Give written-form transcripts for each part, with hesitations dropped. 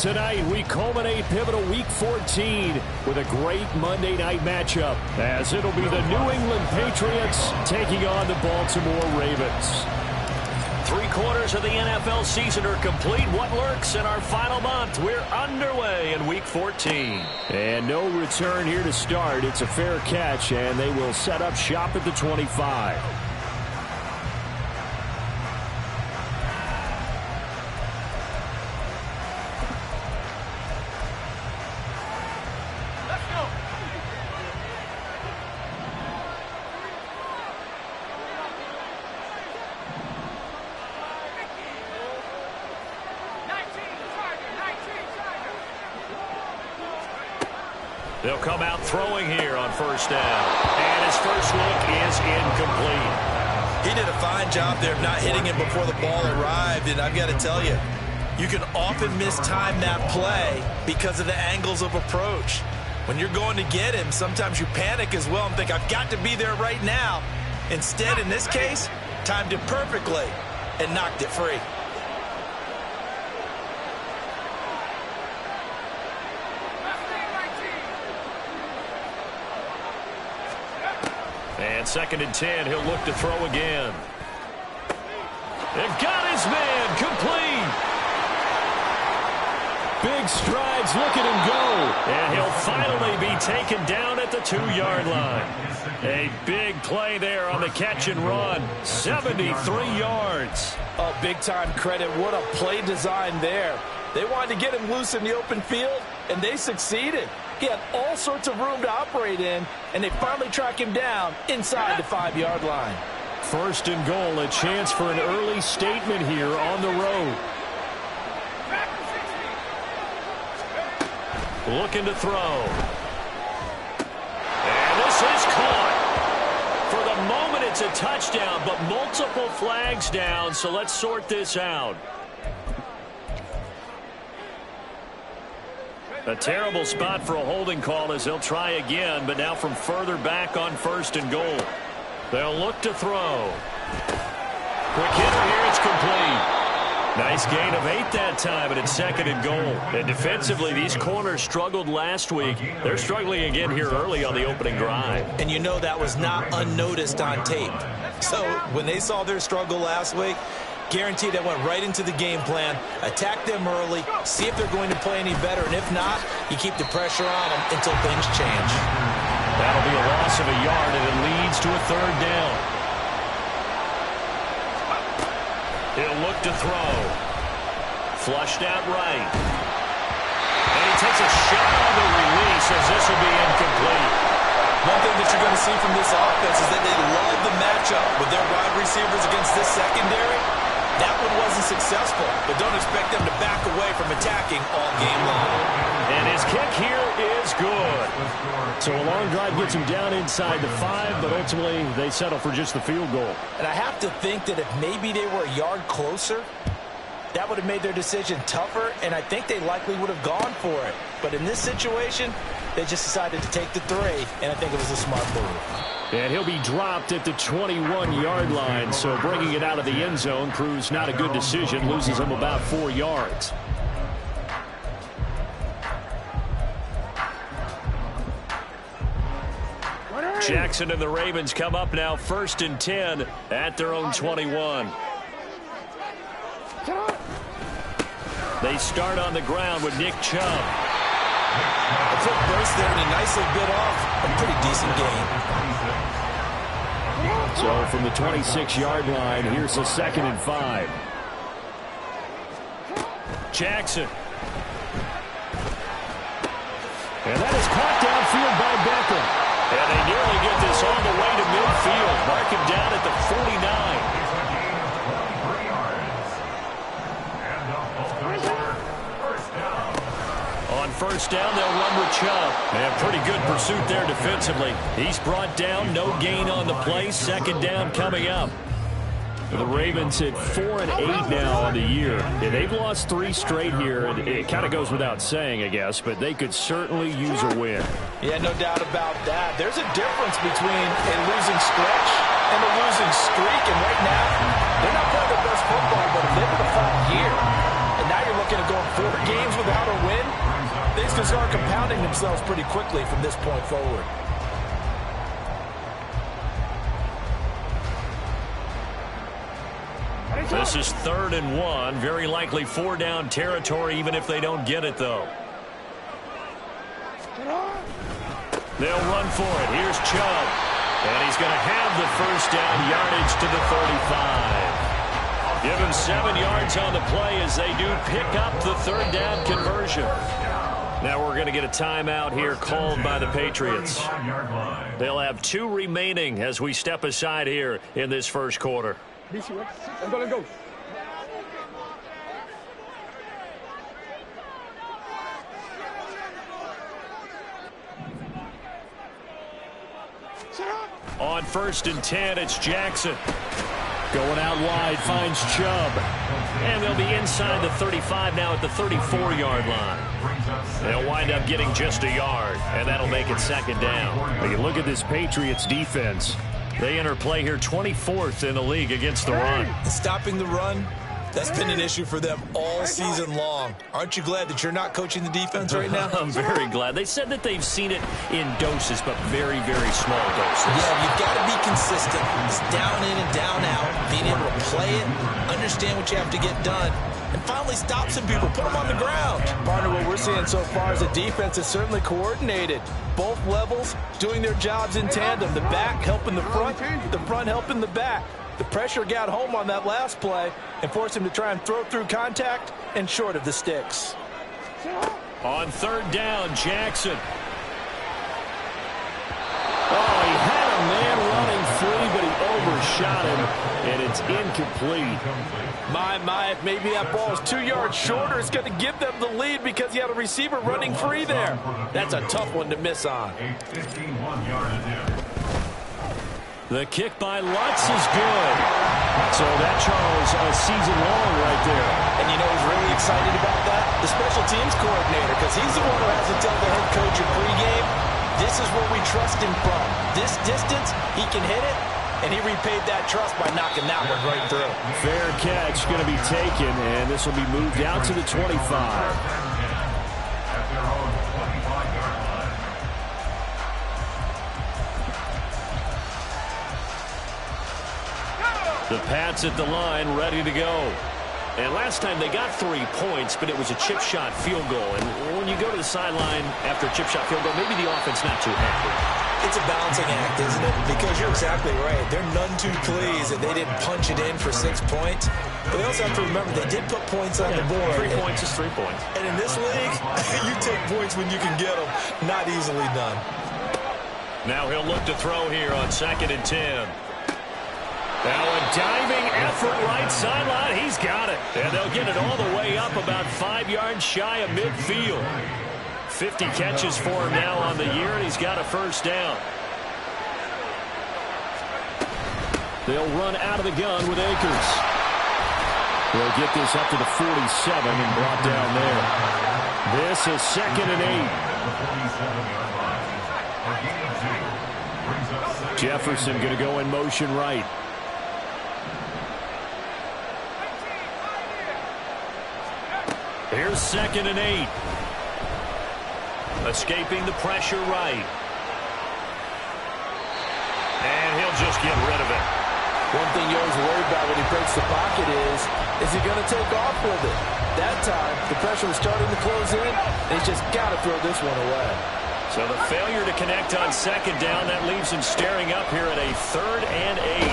Tonight, we culminate pivotal Week 14 with a great Monday night matchup, as it'll be the New England Patriots taking on the Baltimore Ravens. 3/4 of the NFL season are complete. What lurks in our final month? We're underway in Week 14. And no return here to start. It's a fair catch, and they will set up shop at the 25. They'll come out throwing here on first down. And his first look is incomplete. He did a fine job there of not hitting him before the ball arrived. And I've got to tell you, you can often mistime that play because of the angles of approach. When you're going to get him, sometimes you panic as well and think, I've got to be there right now. Instead, in this case, timed it perfectly and knocked it free. And 2nd and 10, he'll look to throw again. They've got his man complete. Big strides, look at him go. And he'll finally be taken down at the 2-yard line. A big play there on the catch and run. 73 yards. Oh, big-time credit. What a play design there. They wanted to get him loose in the open field, and they succeeded. He had all sorts of room to operate in, and they finally track him down inside the 5-yard line. 1st and goal, a chance for an early statement here on the road. Looking to throw. And this is caught. For the moment, it's a touchdown, but multiple flags down, so let's sort this out. A terrible spot for a holding call as they'll try again, but now from further back on 1st and goal. They'll look to throw. Quick hitter here, it's complete. Nice gain of 8 that time, and it's 2nd and goal. And defensively, these corners struggled last week. They're struggling again here early on the opening drive. And you know that was not unnoticed on tape. So when they saw their struggle last week, guaranteed that went right into the game plan. Attack them early, see if they're going to play any better, and if not, you keep the pressure on them until things change. That'll be a loss of a yard, and it leads to a 3rd down. He'll look to throw. Flushed out right. And he takes a shot on the release as this will be incomplete. One thing that you're going to see from this offense is that they love the matchup with their wide receivers against this secondary. That one wasn't successful, but don't expect them to back away from attacking all game long. And his kick here is good. So a long drive gets him down inside the 5, but ultimately they settle for just the field goal. And I have to think that if maybe they were a yard closer, that would have made their decision tougher, and I think they likely would have gone for it. But in this situation, they just decided to take the 3, and I think it was a smart move. And he'll be dropped at the 21-yard line, so bringing it out of the end zone proves not a good decision, loses him about 4 yards. Jackson and the Ravens come up now 1st and 10 at their own 21. They start on the ground with Nick Chubb. A quick burst there and he nicely bit off a pretty decent gain. So from the 26-yard line, here's a 2nd and 5. Jackson. And that is caught downfield by Beckham. And they nearly get this all the way to midfield. Mark him down at the 49. On 1st down, they'll run with Chubb. And pretty good pursuit there defensively. He's brought down, no gain on the play. 2nd down coming up. The Ravens at 4-8 now on the year. Yeah, they've lost 3 straight here, and it kind of goes without saying, I guess, but they could certainly use a win. Yeah, no doubt about that. There's a difference between a losing stretch and a losing streak, and right now, they're not playing their best football, but if they were to fall here, and now you're looking at going 4 games without a things can start compounding themselves pretty quickly from this point forward. This is 3rd and 1. Very likely 4-down territory, even if they don't get it, though. They'll run for it. Here's Chubb. And he's going to have the first down, yardage to the 35. Give him 7 yards on the play as they do pick up the 3rd down conversion. Now we're going to get a timeout here called by the Patriots. They'll have 2 remaining as we step aside here in this first quarter. Let's go. On 1st and 10, it's Jackson. Going out wide, finds Chubb. And they'll be inside the 35 now at the 34-yard line. They'll wind up getting just a yard, and that'll make it 2nd down. You look at this Patriots defense. They enter play here 24th in the league against the run. Stopping the run, that's been an issue for them all season long. Aren't you glad that you're not coaching the defense right now? I'm very glad. They said that they've seen it in doses, but very, very small doses. Yeah, you've got to be consistent. It's down in and down out, being able to play it, understand what you have to get done, and finally stop some people, put them on the ground. Partner, what we're seeing so far is the defense is certainly coordinated. Both levels doing their jobs in tandem. The back helping the front helping the back. The pressure got home on that last play and forced him to try and throw through contact and short of the sticks. On 3rd down, Jackson. Oh, he had a man running free, but he overshot him, and it's incomplete. My, if maybe that ball is 2 yards shorter, it's going to give them the lead because you had a receiver running free there. That's a tough one to miss on. The kick by Lutz is good. So that, Charles, a season long right there. And you know who's really excited about that? The special teams coordinator, because he's the one who has to tell the head coach in pregame, this is where we trust him from. This distance, he can hit it, and he repaid that trust by knocking that one right through. Fair catch going to be taken, and this will be moved out to the 25. The Pats at the line, ready to go. And last time they got 3 points, but it was a chip shot field goal. And when you go to the sideline after a chip shot field goal, maybe the offense not too happy. It's a balancing act, isn't it? Because you're exactly right. They're none too pleased that they didn't punch it in for 6 points. But they also have to remember they did put points on the board. 3 points is 3 points. And in this league, you take points when you can get them. Not easily done. Now he'll look to throw here on 2nd and 10. Now a diving effort right sideline. He's got it. And they'll get it all the way up about 5 yards shy of midfield. 50 catches for him now on the year, and he's got a first down. They'll run out of the gun with Akers. They'll get this up to the 47 and brought down there. This is 2nd and 8. Jefferson going to go in motion right. Here's 2nd and 8. Escaping the pressure right. And he'll just get rid of it. One thing you always worry about when he breaks the pocket is he going to take off with it? That time, the pressure was starting to close in, and he's just got to throw this one away. So the failure to connect on 2nd down, that leaves him staring up here at a 3rd and 8.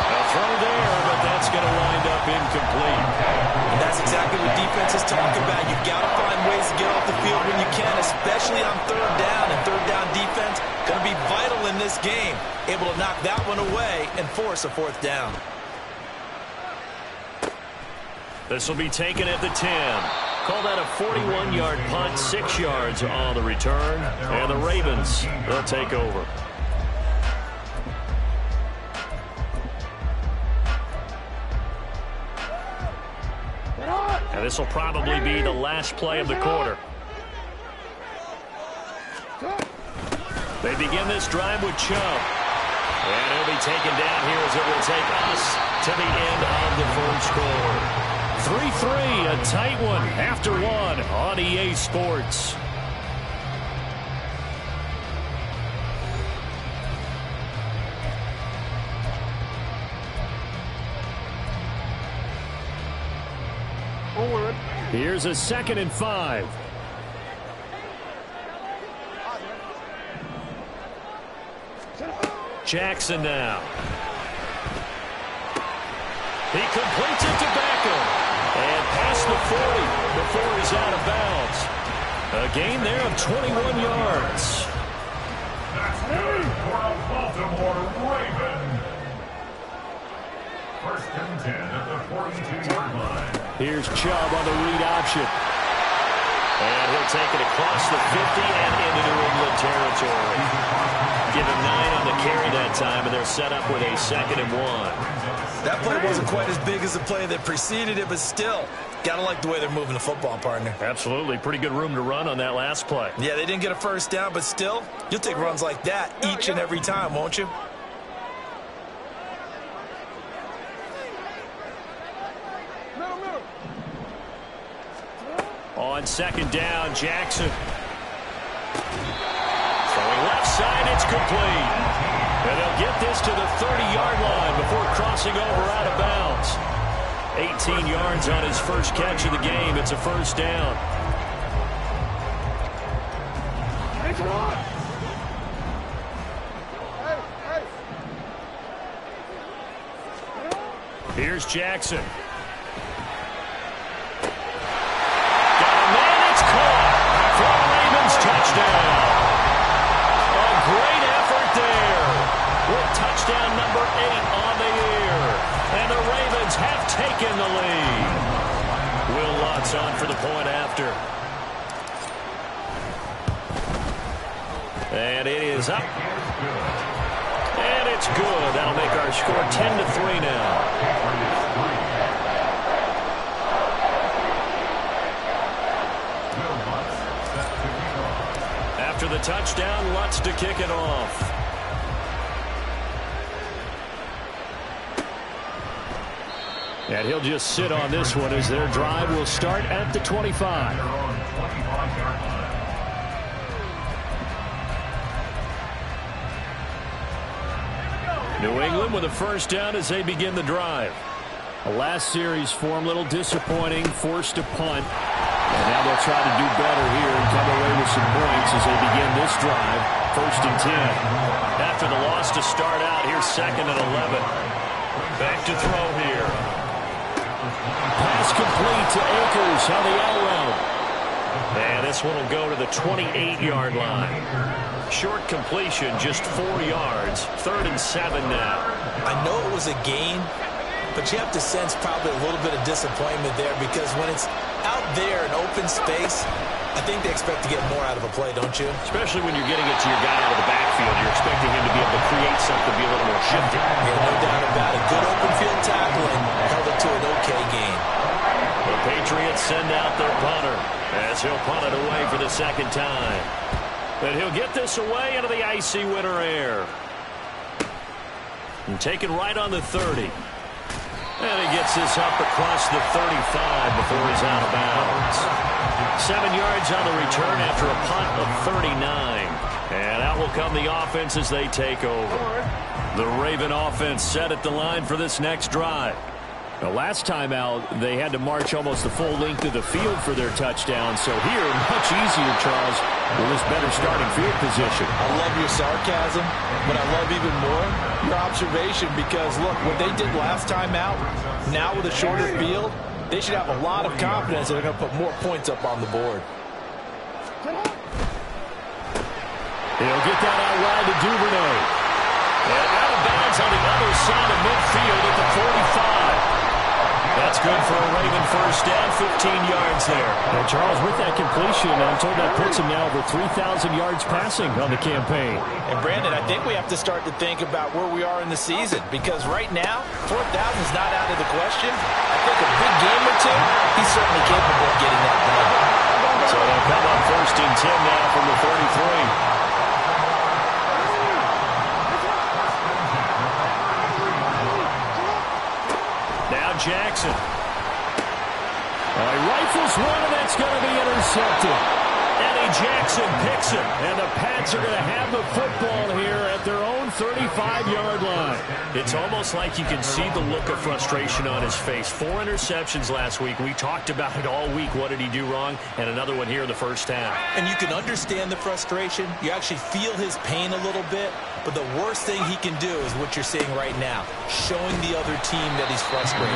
A throw there, but that's going to wind up incomplete. And that's exactly what defenses talk about. You've got to find ways to get off the field when you can, especially on 3rd down. And 3rd down defense going to be vital in this game. Able to knock that one away and force a 4th down. This will be taken at the 10. Call that a 41-yard punt, 6 yards on the return. And the Ravens, they'll take over. And this will probably be the last play of the quarter. They begin this drive with Chubb. And he'll be taken down here as it will take us to the end of the first quarter. 3-3, a tight one after one on EA Sports. Here's a 2nd and 5. Jackson now. He completes it to Beckham. And past the 40 before he's out of bounds. A gain there of 21 yards. That's good for a Baltimore Raven. 1st and 10 at the 42-yard line. Here's Chubb on the read option. And he'll take it across the 50 and into New England territory. Give him 9 on the carry that time, and they're set up with a 2nd and 1. That play wasn't quite as big as the play that preceded it, but still, got to like the way they're moving the football, partner. Absolutely. Pretty good room to run on that last play. Yeah, they didn't get a 1st down, but still, you'll take runs like that each and every time, won't you? On 2nd down, Jackson. Throwing left side, it's complete. And they'll get this to the 30-yard line before crossing over out of bounds. 18 yards on his first catch of the game. It's a 1st down. Here's Jackson. Touchdown. A great effort there with touchdown number 8 on the year. And the Ravens have taken the lead. Will Lutz on for the point after. And it is up. And it's good. That'll make our score 10-3 now. After the touchdown, Lutz to kick it off. And he'll just sit on this one as their drive will start at the 25. New England with a 1st down as they begin the drive. The last series for them, a little disappointing, forced a punt. And now they'll try to do better here and come away with some points as they begin this drive. 1st and 10. After the loss to start out, here's 2nd and 11. Back to throw here. Pass complete to Akers on the out route. And this one will go to the 28-yard line. Short completion, just 4 yards. 3rd and 7 now. I know it was a gain, but you have to sense probably a little bit of disappointment there because when it's out there in open space, I think they expect to get more out of a play, don't you? Especially when you're getting it to your guy out of the backfield. You're expecting him to be able to create something, be a little more shifty. Yeah, no doubt about it. Good open field tackling held it to an okay gain. The Patriots send out their punter as he'll punt it away for the 2nd time. And he'll get this away into the icy winter air. And take it right on the 30. And he gets this up across the 35 before he's out of bounds. 7 yards on the return after a punt of 39. And out will come the offense as they take over. The Raven offense set at the line for this next drive. The last time out, they had to march almost the full length of the field for their touchdown. So here, much easier, Charles, with this better starting field position. I love your sarcasm, but I love even more your observation because, look, what they did last time out, now with a shorter field, they should have a lot of confidence that they're going to put more points up on the board. He'll get that out wide to Duvernay. And out of bounds on the other side of midfield at the 45. That's good for a Raven 1st down, 15 yards there. And Charles, with that completion, I'm told that puts him now over 3,000 yards passing on the campaign. And Brandon, I think we have to start to think about where we are in the season because right now, 4,000 is not out of the question. I think a big game or two, he's certainly capable of getting that done. So they'll come up 1st and 10 now from the 33. Jackson. intercepted. Eddie Jackson picks it. And the Pats are going to have the football here at their own 35-yard line. It's almost like you can see the look of frustration on his face. 4 interceptions last week. We talked about it all week. What did he do wrong? And another one here in the first half. And you can understand the frustration. You actually feel his pain a little bit. But the worst thing he can do is what you're seeing right now, showing the other team that he's frustrated.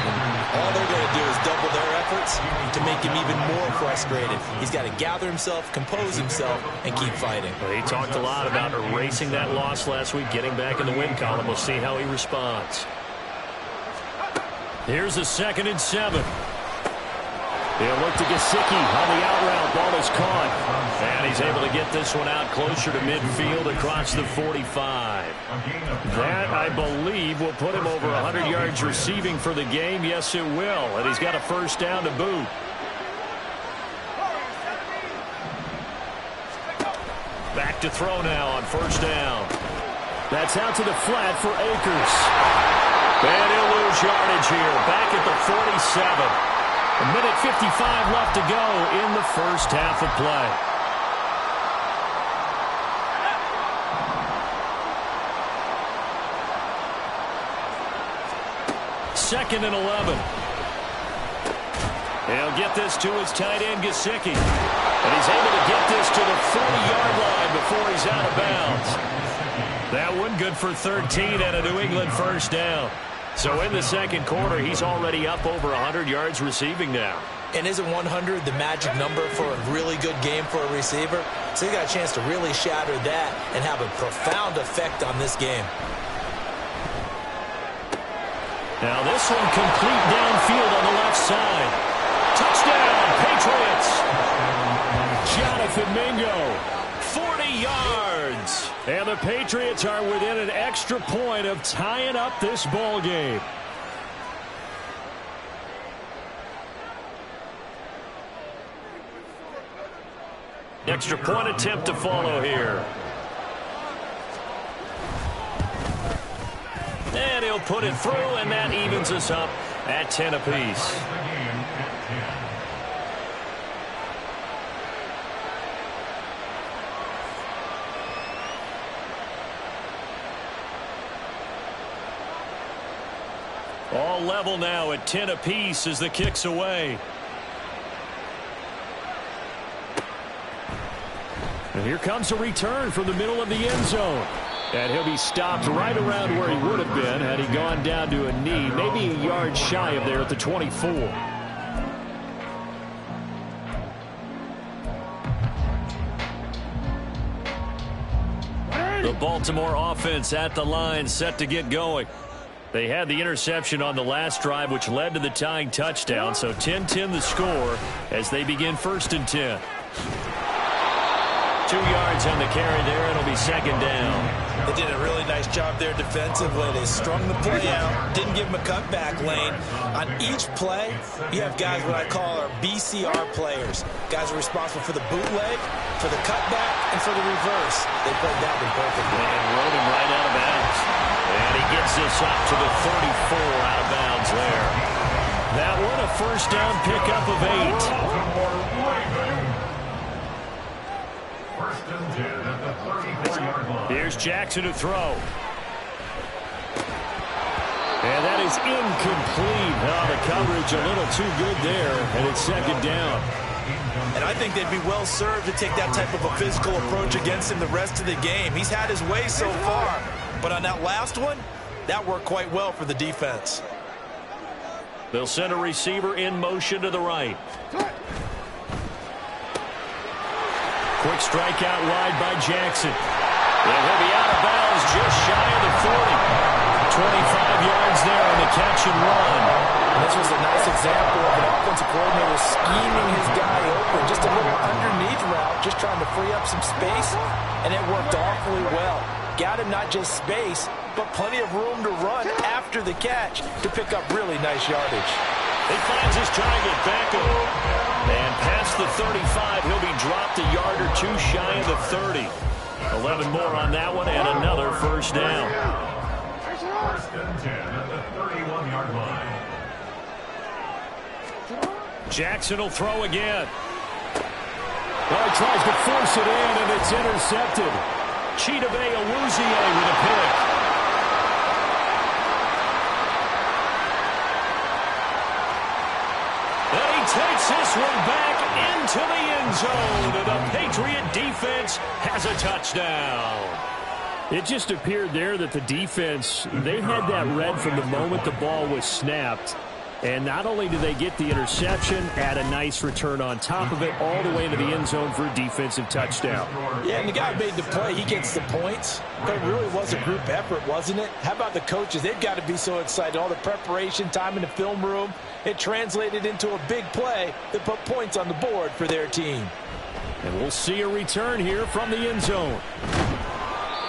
All they're going to do is double their efforts to make him even more frustrated. He's got to gather himself, compose himself, and keep fighting. Well, he talked a lot about erasing that loss last week, getting back in the win column. We'll see how he responds. Here's a 2nd and 7. He'll look to Gesicki on the out route. Ball is caught. And he's able to get this one out closer to midfield across the 45. That, I believe, will put him over 100 yards receiving for the game. Yes, it will. And he's got a first down to boot. Back to throw now on first down. That's out to the flat for Akers. And he'll lose yardage here. Back at the 47. A minute 55 left to go in the first half of play. Second and 11. He'll get this to his tight end, Gesicki. And he's able to get this to the 40-yard line before he's out of bounds. That one good for 13 and a New England first down. So in the second quarter, he's already up over 100 yards receiving now. And isn't 100 the magic number for a really good game for a receiver? So he got a chance to really shatter that and have a profound effect on this game. Now this one complete downfield on the left side. Touchdown, Patriots! Jonathan Mingo. 40 yards. And the Patriots are within an extra point of tying up this ball game. Extra point attempt to follow here. And he'll put it through, and that evens us up at 10 apiece. All level now at 10 apiece as the kick's away. And here comes a return from the middle of the end zone. And he'll be stopped right around where he would have been had he gone down to a knee, maybe a yard shy of there at the 24. The Baltimore offense at the line, set to get going. They had the interception on the last drive, which led to the tying touchdown. So 10-10 the score as they begin 1st and 10. 2 yards on the carry there. It'll be 2nd down. They did a really nice job there defensively. They strung the play out, didn't give him a cutback lane. On each play, you have guys what I call our BCR players. Guys are responsible for the bootleg, for the cutback, and for the reverse. They played that one perfectly. And rode him right out of bounds. And he gets this up to the 34 out of bounds there. That one a first down pickup of 8. First and 10 at the 34-yard line. Here's Jackson to throw. And that is incomplete. Oh, the coverage a little too good there, and it's 2nd down. And I think they'd be well served to take that type of a physical approach against him the rest of the game. He's had his way so far, but on that last one, that worked quite well for the defense. They'll send a receiver in motion to the right. Quick strike out wide by Jackson. And he'll be out of bounds just shy of the 40. 25 yards there on the catch and run. And this was a nice example of an offensive coordinator scheming his guy open. Just a little underneath route, just trying to free up some space, and it worked awfully well. Got him not just space, but plenty of room to run after the catch to pick up really nice yardage. He finds his target back up. And past the 35, he'll be dropped a yard or two shy of the 30. 11 more on that one and another first down. First and 10 at the 31-yard line. Jackson will throw again. Oh, he tries to force it in, and it's intercepted. Chidobe Awuzie with a pick. And he takes this one back into the end zone. And the Patriot defense has a touchdown. It just appeared there that the defense, they had that read from the moment the ball was snapped. And not only do they get the interception, add a nice return on top of it, all the way into the end zone for a defensive touchdown. Yeah, and the guy made the play. He gets the points. But it really was a group effort, wasn't it? How about the coaches? They've got to be so excited. All the preparation, time in the film room, it translated into a big play that put points on the board for their team. And we'll see a return here from the end zone.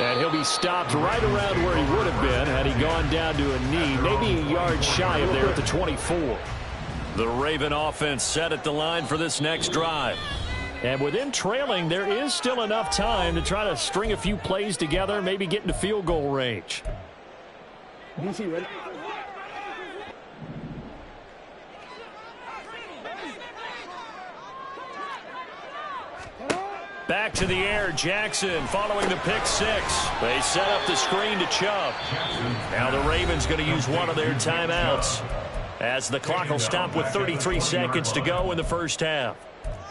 And he'll be stopped right around where he would have been had he gone down to a knee, maybe a yard shy of there at the 24. The Raven offense set at the line for this next drive. And with them trailing, there is still enough time to try to string a few plays together, maybe get into field goal range. DC, ready? Back to the air, Jackson following the pick six. They set up the screen to Chubb. Now the Ravens going to use one of their timeouts as the clock will stop with 33 seconds to go in the first half.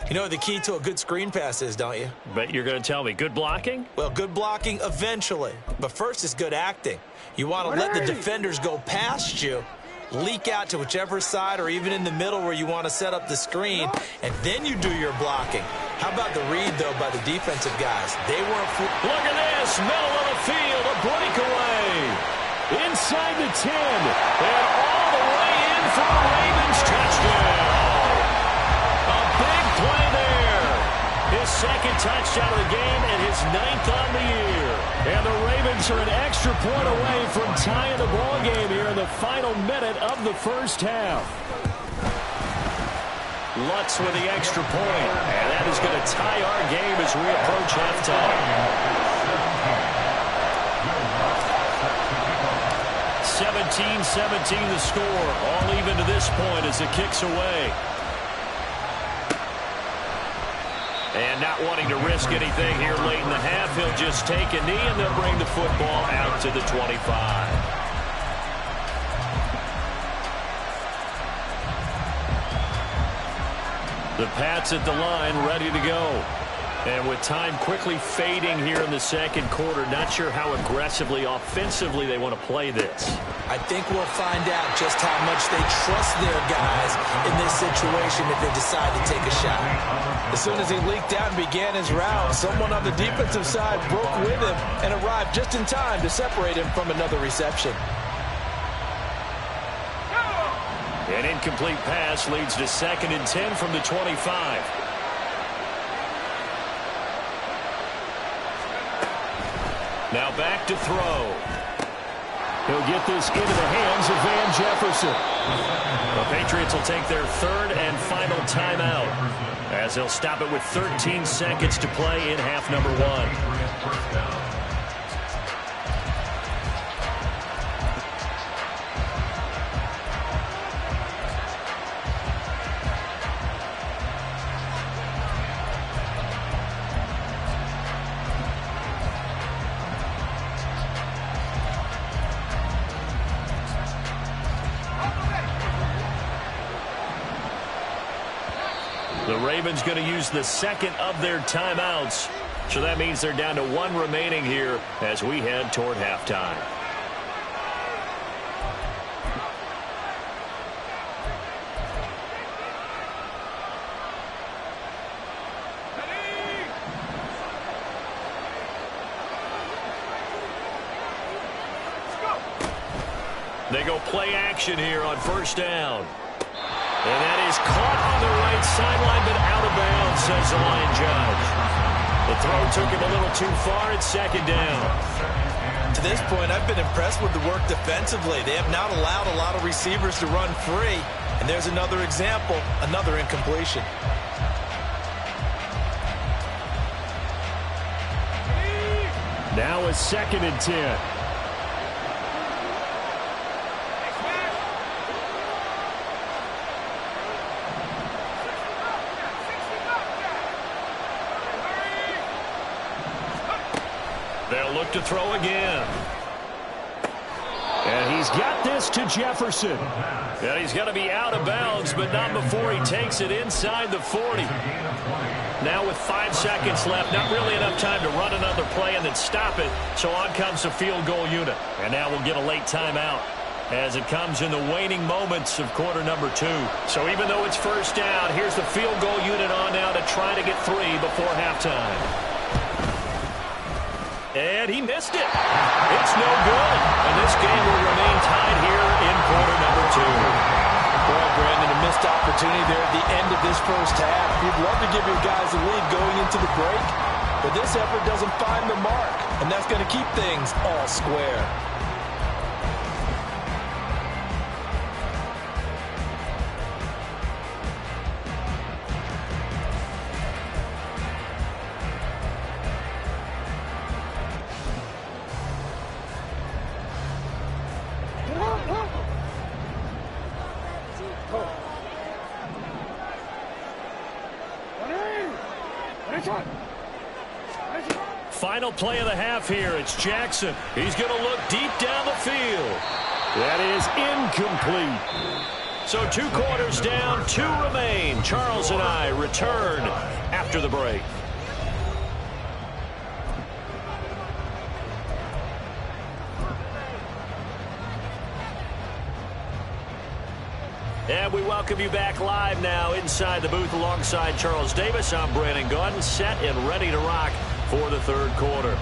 You know what the key to a good screen pass is, don't you? But you're going to tell me, good blocking? Well, good blocking eventually. But first is good acting. You want to let the defenders go past you, leak out to whichever side or even in the middle where you want to set up the screen, and then you do your blocking. How about the read, though, by the defensive guys? They weren't... Look at this, middle of the field, a breakaway. Inside the 10. And all the way in for a Ravens touchdown. A big play there. His second touchdown of the game and his 9th on the year. And the Ravens are an extra point away from tying the ball game here in the final minute of the first half. Lutz with the extra point. And that is going to tie our game as we approach halftime. 17-17 the score. All even to this point as it kicks away. And not wanting to risk anything here late in the half, he'll just take a knee and they'll bring the football out to the 25. The Pats at the line, ready to go. And with time quickly fading here in the second quarter, not sure how aggressively, offensively they want to play this. I think we'll find out just how much they trust their guys in this situation if they decide to take a shot. As soon as he leaked out and began his route, someone on the defensive side broke with him and arrived just in time to separate him from another reception. An incomplete pass leads to 2nd and 10 from the 25. Now back to throw. He'll get this into the hands of Van Jefferson. The Patriots will take their 3rd and final timeout as they'll stop it with 13 seconds to play in half number 1. The Ravens going to use the 2nd of their timeouts. So that means they're down to 1 remaining here as we head toward halftime. They go play action here on first down. And that is caught on the right sideline, but out of bounds, says the line judge. The throw took him a little too far. It's 2nd down. To this point, I've been impressed with the work defensively. They have not allowed a lot of receivers to run free. And there's another example, another incompletion. Now a 2nd and 10. They'll look to throw again. And he's got this to Jefferson. And he's going to be out of bounds, but not before he takes it inside the 40. Now with 5 seconds left, not really enough time to run another play and then stop it. So on comes the field goal unit. And now we'll get a late timeout as it comes in the waning moments of quarter number 2. So even though it's first down, here's the field goal unit on now to try to get 3 before halftime. And he missed it. It's no good. And this game will remain tied here in quarter number 2. Boy, Brandon, a missed opportunity there at the end of this first half. You'd love to give your guys a lead going into the break, but this effort doesn't find the mark, and that's going to keep things all square. Final play of the half here. It's Jackson. He's going to look deep down the field. That is incomplete. So 2 quarters down, 2 remain. Charles and I return after the break. And we welcome you back live now inside the booth alongside Charles Davis. I'm Brandon Gaudin, set and ready to rock for the third quarter.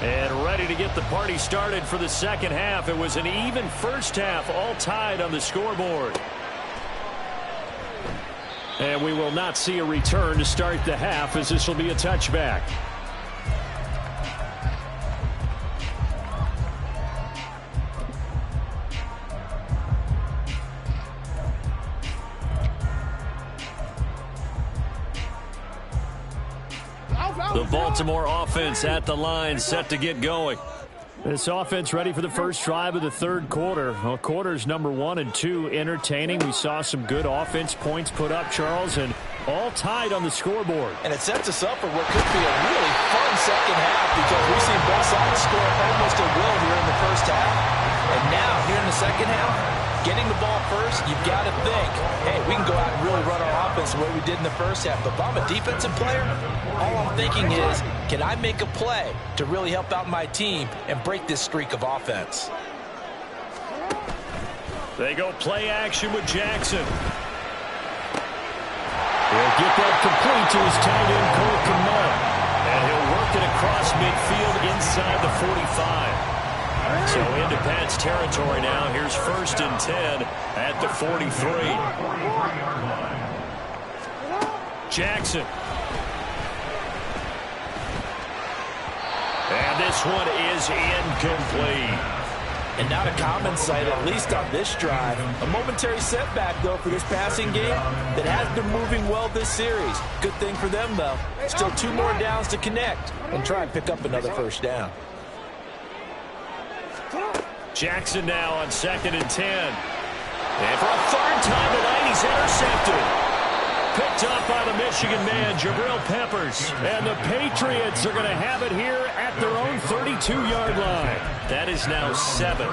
And ready to get the party started for the second half. It was an even first half, all tied on the scoreboard. And we will not see a return to start the half, as this will be a touchback. The Baltimore offense at the line, set to get going. This offense ready for the first drive of the third quarter. Well, quarters number 1 and 2 entertaining. We saw some good offense points put up, Charles, and all tied on the scoreboard. And it sets us up for what could be a really fun second half, because we've seen both sides score almost at will here in the first half. And now, here in the second half, getting the ball first, you've got to think, hey, we can go out and really run our offense the way we did in the first half. But if I'm a defensive player, all I'm thinking is, can I make a play to really help out my team and break this streak of offense? They go play action with Jackson. He'll get that complete to his tight end, Cole Kmet. And he'll work it across midfield inside the 45. So into Pats territory now. Here's 1st and 10 at the 43. Jackson. And this one is incomplete. And not a common sight, at least on this drive. A momentary setback, though, for this passing game that has been moving well this series. Good thing for them, though. Still 2 more downs to connect and try and pick up another first down. Jackson now on 2nd and 10. And for a 3rd time tonight, he's intercepted. Picked up by the Michigan man, Jabril Peppers. And the Patriots are going to have it here at their own 32-yard line. That is now 7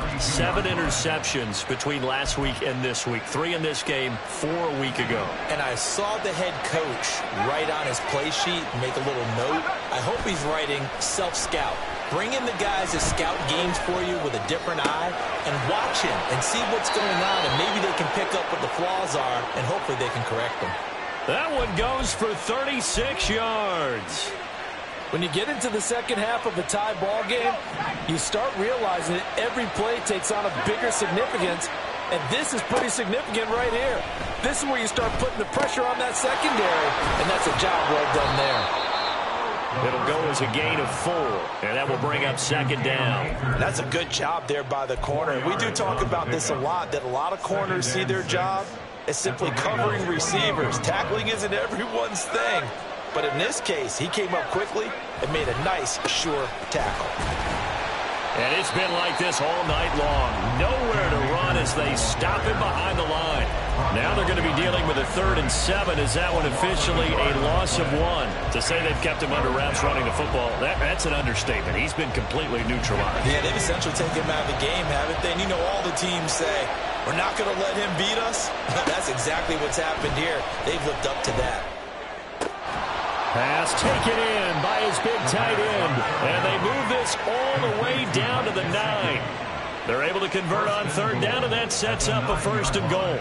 interceptions between last week and this week. 3 in this game, 4 a week ago. And I saw the head coach write on his play sheet, make a little note. I hope he's writing self-scout. Bring in the guys that scout games for you with a different eye and watch him and see what's going on, and maybe they can pick up what the flaws are, and hopefully they can correct them. That one goes for 36 yards. When you get into the second half of a tie ball game, you start realizing that every play takes on a bigger significance, and this is pretty significant right here. This is where you start putting the pressure on that secondary, and that's a job well done there. It'll go as a gain of 4, and that will bring up 2nd down. That's a good job there by the corner. We do talk about this a lot, that a lot of corners see their job as simply covering receivers. Tackling isn't everyone's thing. But in this case, he came up quickly and made a nice, sure tackle. And it's been like this all night long. Nowhere to run as they stop him behind the line. Now they're going to be be dealing with a 3rd and 7. Is that one officially a loss of 1? To say they've kept him under wraps running the football, that's an understatement. He's been completely neutralized. Yeah, they've essentially taken him out of the game, haven't they? And you know all the teams say, we're not going to let him beat us. That's exactly what's happened here. They've lived up to that. Pass taken in by his big tight end. And they move this all the way down to the 9. They're able to convert on 3rd down, and that sets up a 1st and goal.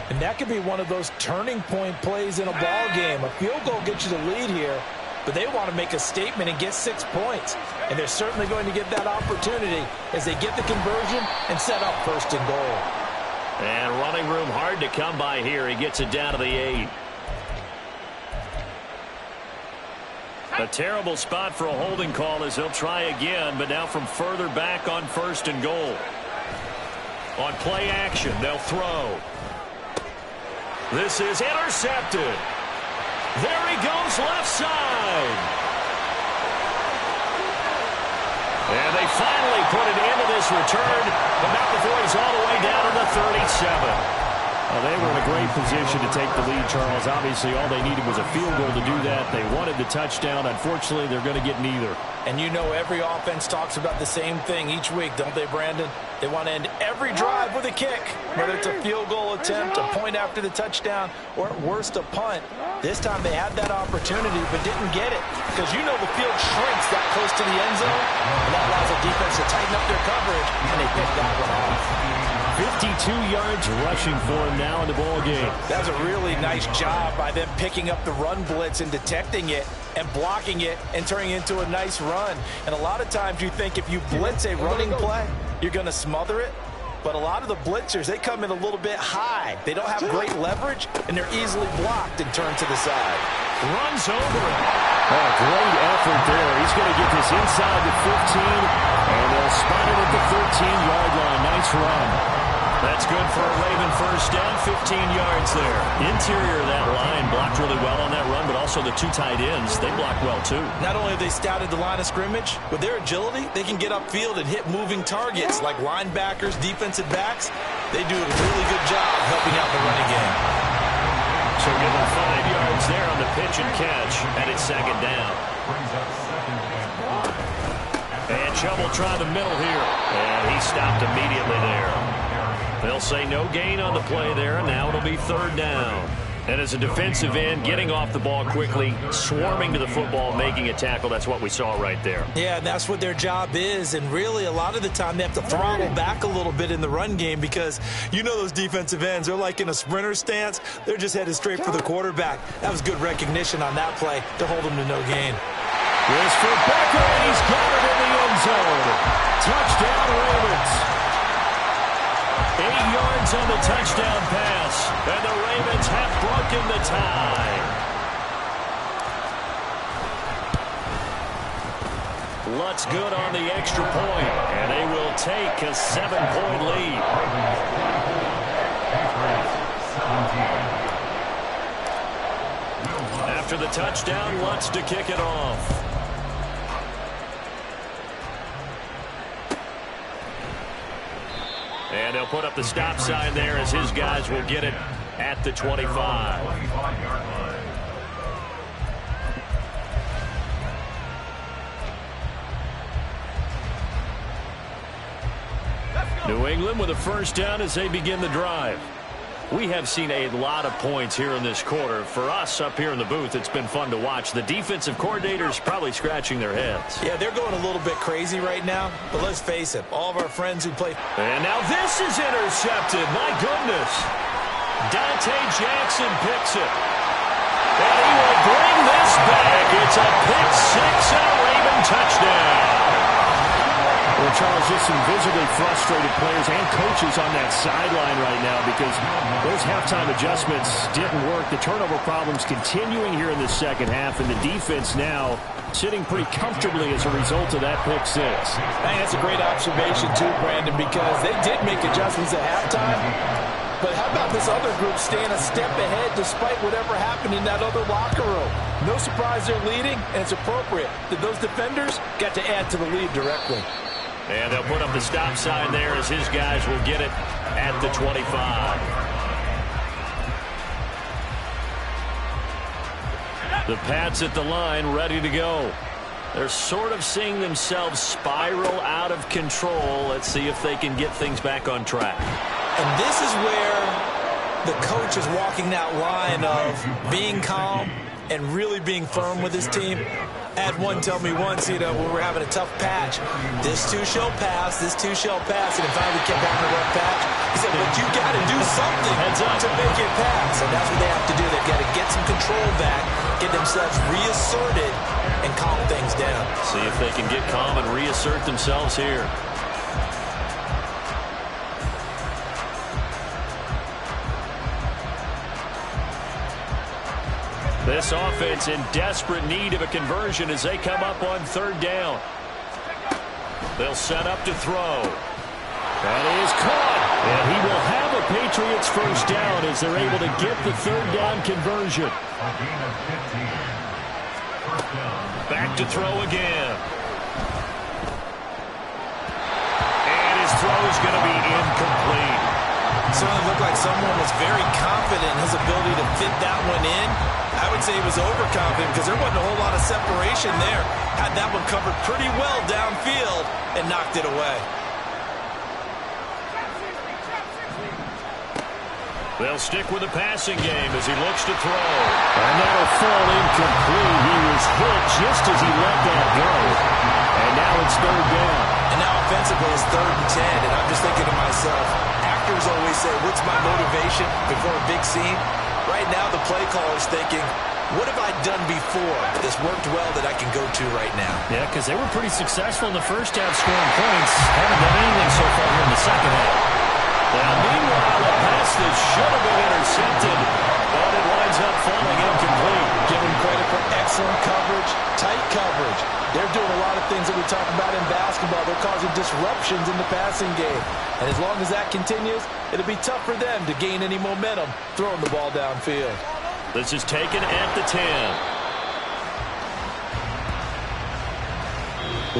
And that could be one of those turning point plays in a ball game. A field goal gets you the lead here, but they want to make a statement and get 6 points. And they're certainly going to get that opportunity as they get the conversion and set up 1st and goal. And running room hard to come by here. He gets it down to the 8. A terrible spot for a holding call as he'll try again, but now from further back on 1st and goal. On play action, they'll throw. This is intercepted. There he goes left side. And they finally put an end to this return, but not before he's all the way down to the 37. Well, they were in a great position to take the lead, Charles. Obviously, all they needed was a field goal to do that. They wanted the touchdown. Unfortunately, they're going to get neither. And you know every offense talks about the same thing each week, don't they, Brandon? They want to end every drive with a kick, whether it's a field goal attempt, a point after the touchdown, or at worst a punt. This time they had that opportunity but didn't get it because you know the field shrinks that close to the end zone, and that allows the defense to tighten up their coverage, and they pick that one off. 52 yards rushing for him now in the ball game. That was a really nice job by them picking up the run blitz and detecting it and blocking it and turning it into a nice run. And a lot of times you think if you blitz a running play, you're going to smother it. But a lot of the blitzers, they come in a little bit high. They don't have great leverage, and they're easily blocked and turned to the side. Runs over it. Oh, great effort there. He's going to get this inside the 15, and they'll spot it at the 13-yard line. Nice run. That's good for a Raven 1st down, 15 yards there. Interior of that line blocked really well on that run, but also the 2 tight ends, they blocked well too. Not only have they scouted the line of scrimmage, with their agility, they can get upfield and hit moving targets like linebackers, defensive backs. They do a really good job helping out the running game. So give them 5 yards there on the pitch and catch, and it's 2nd down. And Chubb will try the middle here, and he stopped immediately there. They'll say no gain on the play there, and now it'll be 3rd down. And as a defensive end, getting off the ball quickly, swarming to the football, making a tackle, that's what we saw right there. Yeah, that's what their job is, and really a lot of the time they have to throttle back a little bit in the run game because you know those defensive ends, they're like in a sprinter stance. They're just headed straight for the quarterback. That was good recognition on that play to hold them to no gain. Here's for Becker, and he's got it in the end zone. Touchdown, Ravens. 8 yards on the touchdown pass, and the Ravens have broken the tie. Lutz good on the extra point, and they will take a 7-point lead. After the touchdown, Lutz to kick it off. And they'll put up the stop sign there as his guys will get it at the 25. New England with a 1st down as they begin the drive. We have seen a lot of points here in this quarter. For us up here in the booth, it's been fun to watch. The defensive coordinators probably scratching their heads. Yeah, they're going a little bit crazy right now, but let's face it, all of our friends who play. And now this is intercepted. My goodness. Dante Jackson picks it. And he will bring this back. It's a pick 6 and a Raven touchdown. Well, Charles, just some visibly frustrated players and coaches on that sideline right now because those halftime adjustments didn't work. The turnover problems continuing here in the 2nd half, and the defense now sitting pretty comfortably as a result of that pick 6. I think that's a great observation too, Brandon, because they did make adjustments at halftime. But how about this other group staying a step ahead despite whatever happened in that other locker room? No surprise they're leading, and it's appropriate that those defenders got to add to the lead directly. And they'll put up the stop sign there as his guys will get it at the 25. The Pats at the line, ready to go. They're sort of seeing themselves spiral out of control. Let's see if they can get things back on track. And this is where the coach is walking that line of being calm and really being firm with his team. I had one tell me once, when we were having a tough patch, this too shall pass, this too shall pass, and finally kept having a rough patch. He said, but you got to do something to make it pass. And that's what they have to do. They've got to get some control back, get themselves reasserted, and calm things down. See if they can get calm and reassert themselves here. This offense in desperate need of a conversion as they come up on third down. They'll set up to throw. That is caught. And he will have a Patriots first down as they're able to get the third down conversion. Back to throw again. And his throw is going to be incomplete. Certainly looked like someone was very confident in his ability to fit that one in. I would say he was overconfident because there wasn't a whole lot of separation there. Had that one covered pretty well downfield and knocked it away. They'll stick with the passing game as he looks to throw. And that'll fall incomplete. He was hit just as he let that go. And now it's third down. And now offensively it's 3rd and 10. And I'm just thinking to myself, actors always say, what's my motivation before a big scene? Right now the play caller's thinking, what have I done before this worked well that I can go to right now? Yeah, because they were pretty successful in the first half scoring points. Haven't done anything so far here in the second half. Now, meanwhile, a pass that should have been intercepted, but it winds up falling incomplete. Give them credit for excellent coverage, tight coverage. They're doing a lot of things that we talk about in basketball. They're causing disruptions in the passing game. And as long as that continues, it'll be tough for them to gain any momentum throwing the ball downfield. This is taken at the 10.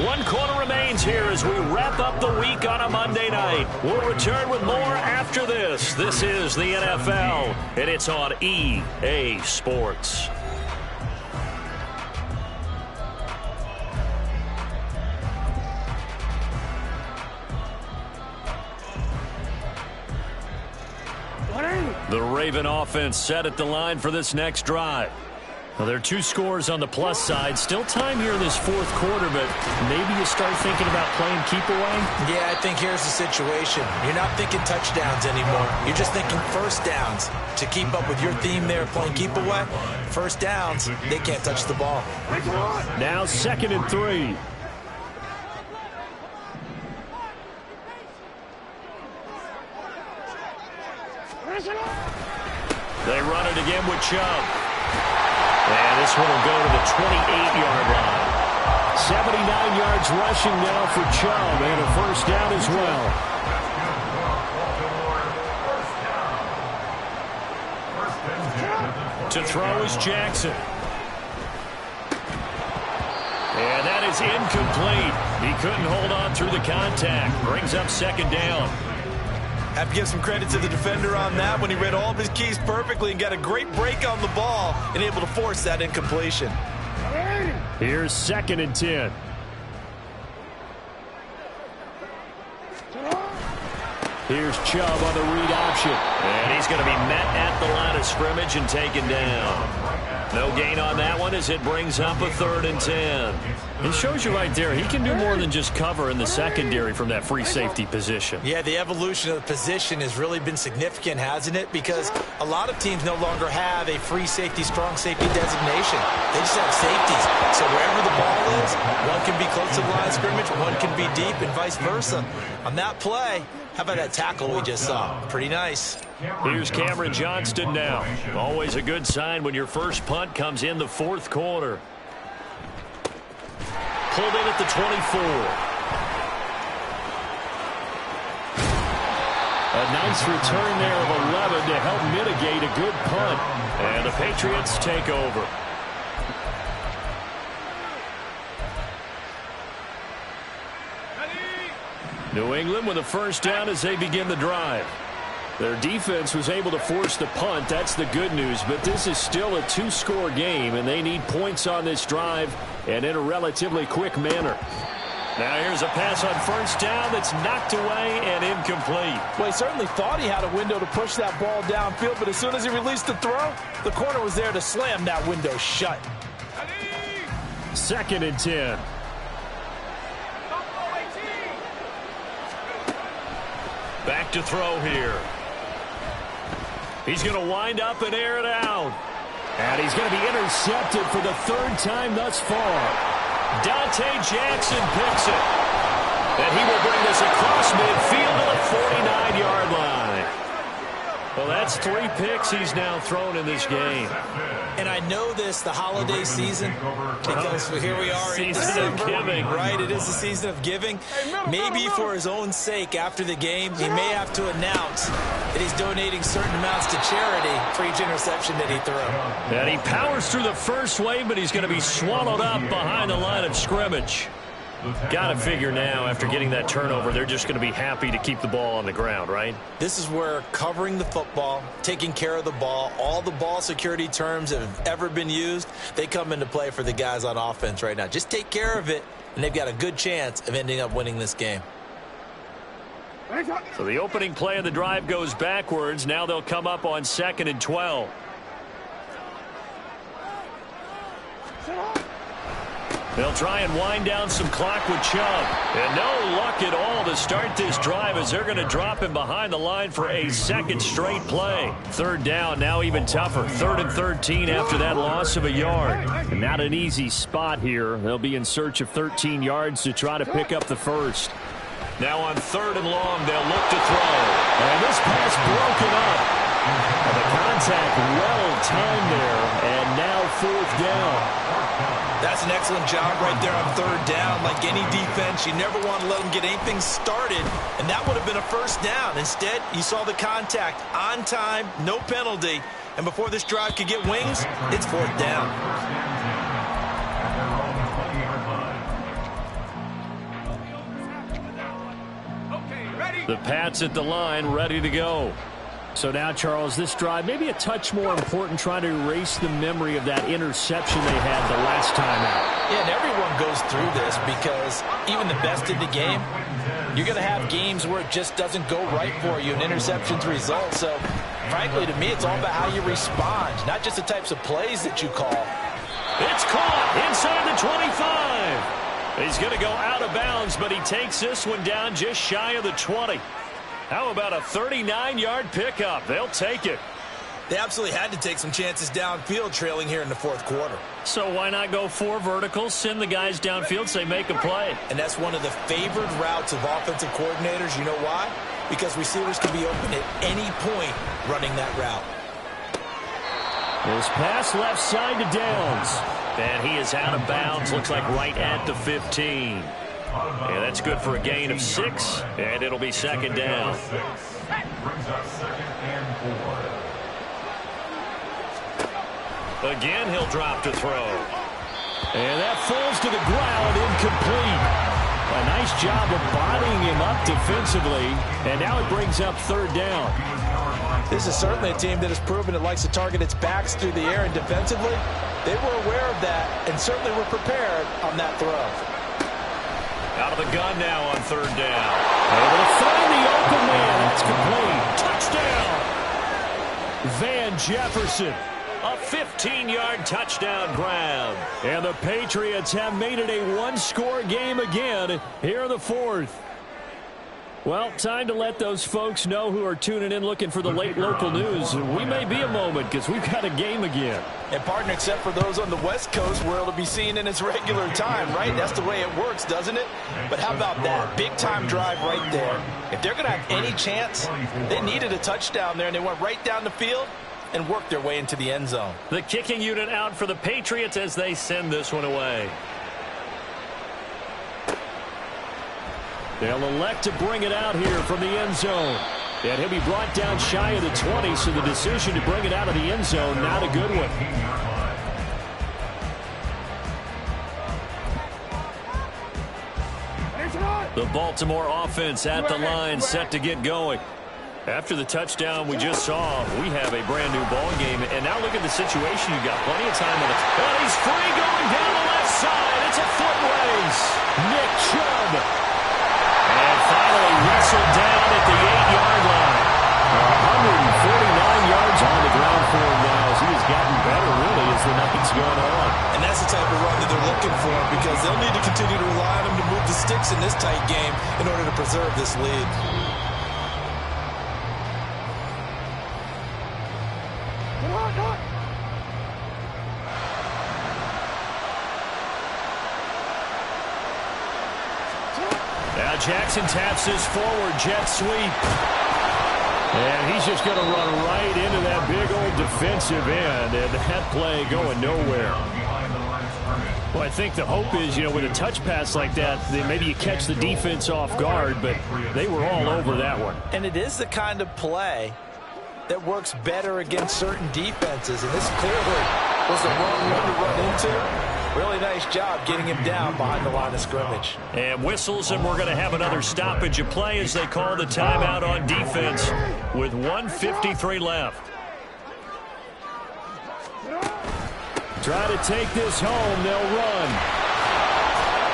1 quarter remains here as we wrap up the week on a Monday night. We'll return with more after this. This is the NFL, and it's on EA Sports. The Raven offense set at the line for this next drive. Well, there are 2 scores on the plus side. Still time here in this 4th quarter, but maybe you start thinking about playing keep away? Yeah, I think here's the situation. You're not thinking touchdowns anymore. You're just thinking first downs. To keep up with your theme there, playing keep away, first downs, they can't touch the ball. Now 2nd and 3. They run it again with Chubb. And this one will go to the 28-yard line. 79 yards rushing now for Chubb, and a first down as well. To throw is Jackson. And that is incomplete. He couldn't hold on through the contact. Brings up 2nd down. Have to give some credit to the defender on that when he read all of his keys perfectly and got a great break on the ball and able to force that incompletion. Here's 2nd and 10. Here's Chubb on the read option. And he's going to be met at the line of scrimmage and taken down. No gain on that one as it brings up a 3rd and 10. It shows you right there, he can do more than just cover in the secondary from that free safety position. Yeah, the evolution of the position has really been significant, hasn't it? Because a lot of teams no longer have a free safety, strong safety designation. They just have safeties. So wherever the ball is, one can be close to the line of scrimmage, one can be deep, and vice versa. On that play, how about that tackle we just saw? Pretty nice. Here's Cameron Johnston now. Always a good sign when your first punt comes in the 4th quarter. Pulled in at the 24. A nice return there of 11 to help mitigate a good punt. And the Patriots take over. New England with a first down as they begin the drive. Their defense was able to force the punt. That's the good news. But this is still a two-score game, and they need points on this drive and in a relatively quick manner. Now here's a pass on first down that's knocked away and incomplete. Well, he certainly thought he had a window to push that ball downfield, but as soon as he released the throw, the corner was there to slam that window shut. 2nd and 10. Back to throw here. He's going to wind up and air it out. And he's going to be intercepted for the 3rd time thus far. Dante Jackson picks it. And he will bring this across midfield to the 49-yard line. Well, that's 3 picks he's now thrown in this game. And I know this, the holiday season, because here we are in December, giving. Right? It is the season of giving. Maybe for his own sake after the game, he may have to announce that he's donating certain amounts to charity for each interception that he threw. And he powers through the first wave, but he's going to be swallowed up behind the line of scrimmage. Got to figure now, after getting that turnover, they're just going to be happy to keep the ball on the ground, right? This is where covering the football, taking care of the ball, all the ball security terms that have ever been used, they come into play for the guys on offense right now. Just take care of it, and they've got a good chance of ending up winning this game. So the opening play of the drive goes backwards. Now they'll come up on 2nd and 12. They'll try and wind down some clock with Chubb. And no luck at all to start this drive as they're going to drop him behind the line for a 2nd straight play. 3rd down, now even tougher. 3rd and 13 after that loss of a yard. And not an easy spot here. They'll be in search of 13 yards to try to pick up the first. Now on 3rd and long, they'll look to throw. And this pass broken up. And the contact well timed there. And now 4th down. That's an excellent job right there on 3rd down. Like any defense, you never want to let them get anything started, and that would have been a first down. Instead, you saw the contact on time, no penalty, and before this drive could get wings, it's 4th down. The Pats at the line, ready to go. So now, Charles, this drive maybe a touch more important, trying to erase the memory of that interception they had the last time out. Yeah, and everyone goes through this because even the best in the game, you're going to have games where it just doesn't go right for you and interceptions result. So, frankly, to me, it's all about how you respond, not just the types of plays that you call. It's caught inside the 25. He's going to go out of bounds, but he takes this one down just shy of the 20. How about a 39-yard pickup? They'll take it. They absolutely had to take some chances downfield trailing here in the 4th quarter. So why not go 4 verticals, send the guys downfield, say make a play? And that's one of the favored routes of offensive coordinators. You know why? Because receivers can be open at any point running that route. This pass left side to Downs. And he is out of bounds, looks like right at the 15. Yeah, that's good for a gain of 6, and it'll be 2nd down. Again, he'll drop to throw. And that falls to the ground, incomplete. A nice job of bodying him up defensively, and now it brings up 3rd down. This is certainly a team that has proven it likes to target its backs through the air, and defensively, they were aware of that and certainly were prepared on that throw. Out of the gun now on 3rd down. Able to find the open man. That's complete. Touchdown! Van Jefferson. A 15-yard touchdown grab. And the Patriots have made it a one-score game again here in the 4th. Well, time to let those folks know who are tuning in looking for the late local news. We may be a moment because we've got a game again. And, partner, except for those on the West Coast where it'll be seen in its regular time, right? That's the way it works, doesn't it? But how about that? Big-time drive right there. If they're going to have any chance, they needed a touchdown there, and they went right down the field and worked their way into the end zone. The kicking unit out for the Patriots as they send this one away. They'll elect to bring it out here from the end zone. And he'll be brought down shy of the 20, so the decision to bring it out of the end zone, not a good one. The Baltimore offense at the line, set to get going. After the touchdown we just saw, we have a brand new ball game. And now look at the situation. You got plenty of time on it. And he's free going down the left side. It's a foot race. Nick Chubb. And finally wrestled down at the 8-yard line. 149 yards on the ground for him now as he has gotten better, really, as the night's gone on. And that's the type of run that they're looking for because they'll need to continue to rely on him to move the sticks in this tight game in order to preserve this lead. Now Jackson taps this forward jet sweep. And he's just going to run right into that big old defensive end, and that play going nowhere. Well, I think the hope is, with a touch pass like that, then maybe you catch the defense off guard, but they were all over that one. And it is the kind of play that works better against certain defenses, and this clearly was the wrong one to run into. Really nice job getting him down behind the line of scrimmage. And whistles, and we're going to have another stoppage of play as they call the timeout on defense with 1:53 left. Try to take this home. They'll run.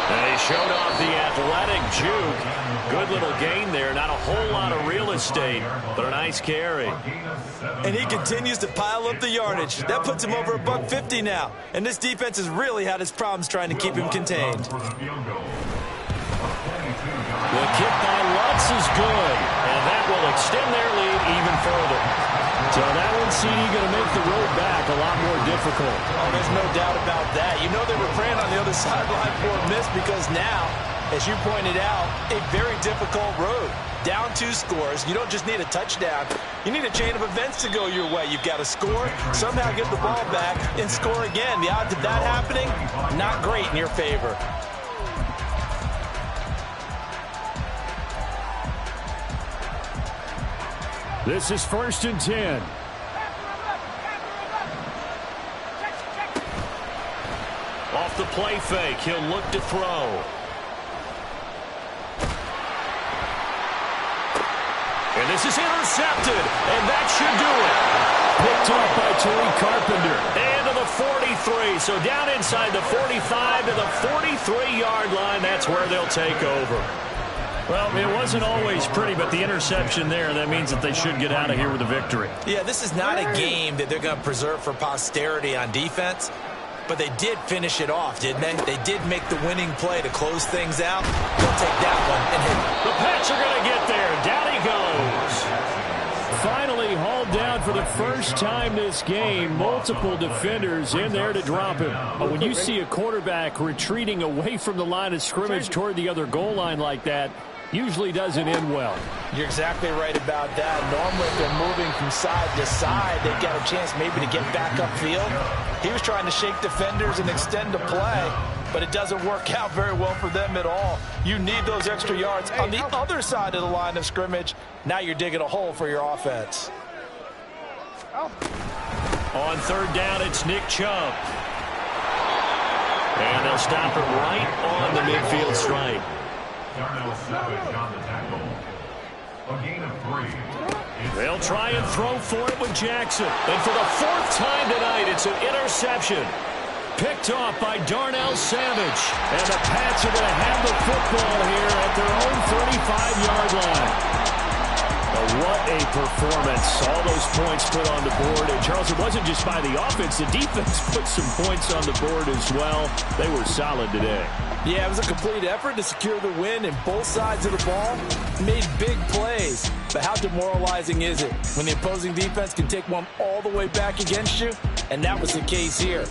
And he showed off the athletic juke. Good little gain there. Not a whole lot of real estate, but a nice carry. And he continues to pile up the yardage. That puts him over $150 now. And this defense has really had its problems trying to keep him contained. The kick by Lutz is good. And that will extend their lead even further. So that one, CD, going to make the road back a lot more difficult. Oh, there's no doubt about that. You know they were praying on the other sideline for a miss because now, as you pointed out, a very difficult road. Down 2 scores. You don't just need a touchdown. You need a chain of events to go your way. You've got to score, somehow get the ball back, and score again. The odds of that happening, not great in your favor. This is 1st and 10. Off the play fake, he'll look to throw. And this is intercepted, and that should do it. Picked off by Tariq Carpenter. And to the 43, so down inside the 45 to the 43-yard line. That's where they'll take over. Well, it wasn't always pretty, but the interception there, that means that they should get out of here with a victory. Yeah, this is not a game that they're going to preserve for posterity on defense, but they did finish it off, didn't they? They did make the winning play to close things out. They'll take that one and hit it. The Pats are going to get there. Down he goes. Finally hauled down for the first time this game. Multiple defenders in there to drop him. But when you see a quarterback retreating away from the line of scrimmage toward the other goal line like that, usually doesn't end well. You're exactly right about that. Normally, if they're moving from side to side, they've got a chance maybe to get back upfield. He was trying to shake defenders and extend the play, but it doesn't work out very well for them at all. You need those extra yards on the other side of the line of scrimmage. Now you're digging a hole for your offense. On 3rd down, it's Nick Chubb. And they'll stop him right on the midfield stripe. Darnell Savage on the tackle. A gain of 3. They'll try and throw for it with Jackson. And for the 4th time tonight, it's an interception. Picked off by Darnell Savage. And the Pats are going to have the football here at their own 35-yard line. What a performance. All those points put on the board. And, Charles, it wasn't just by the offense. The defense put some points on the board as well. They were solid today. Yeah, it was a complete effort to secure the win, and both sides of the ball made big plays. But how demoralizing is it when the opposing defense can take one all the way back against you? And that was the case here.